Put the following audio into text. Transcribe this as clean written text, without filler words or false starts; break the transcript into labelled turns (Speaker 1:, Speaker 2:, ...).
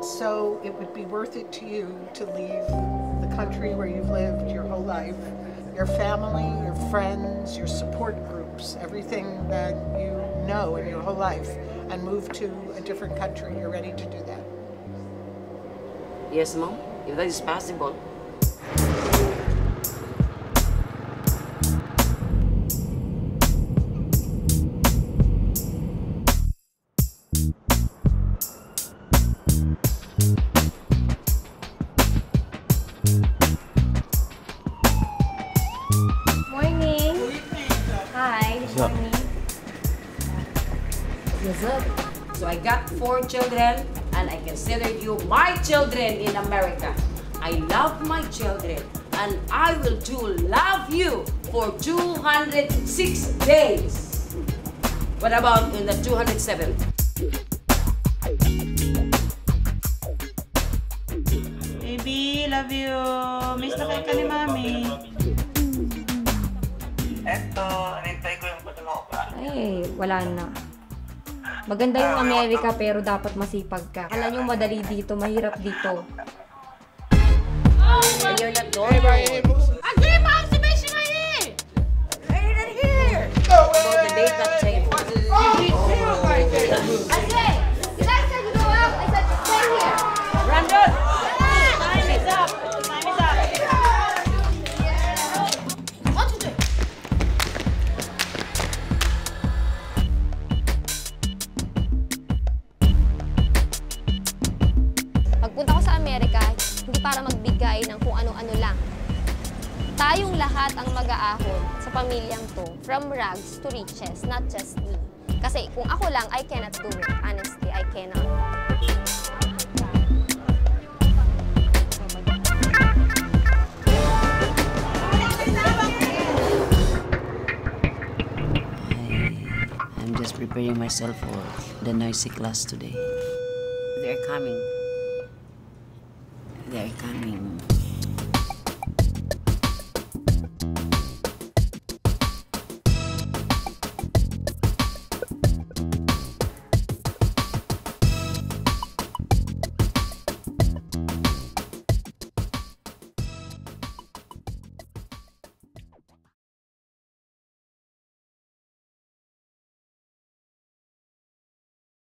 Speaker 1: So it would be worth it to you to leave the country where you've lived your whole life, your family, your friends, your support groups, everything that you know in your whole life, and move to a different country. You're ready to do that?
Speaker 2: Yes, Mom, if that is possible.
Speaker 3: Morning. Hi, good morning.
Speaker 2: Yes, sir. So I got 4 children, and I consider you my children in America. I love my children, and I will love you for 206 days. What about in the 207th?
Speaker 4: Baby, love you. Miss na kayo ka ni Mami.
Speaker 5: Eto, anintay ko yung patungo pa.
Speaker 3: Ay, wala na. Maganda yung Amerika pero dapat masipag ka. Akala nyo madali dito, mahirap dito.
Speaker 2: And you're not going Agree, Mom! Si Messi nga eh! Right in here! About the date that changed.
Speaker 3: I said, you guys said you go out. I said stay here.
Speaker 2: Brandon!
Speaker 4: Time is up. Time is up.
Speaker 2: What you doing?
Speaker 3: Pagpunta ko sa Amerika, hindi para magbigay ng kung ano-ano lang. Tayong lahat ang mag-aahon sa pamilyang to, from rags to riches, not just me. Kasi kung ako lang, I cannot do it. Honestly, I cannot.
Speaker 6: I'm just preparing myself for the noisy class today.
Speaker 2: They're coming.
Speaker 6: They're coming.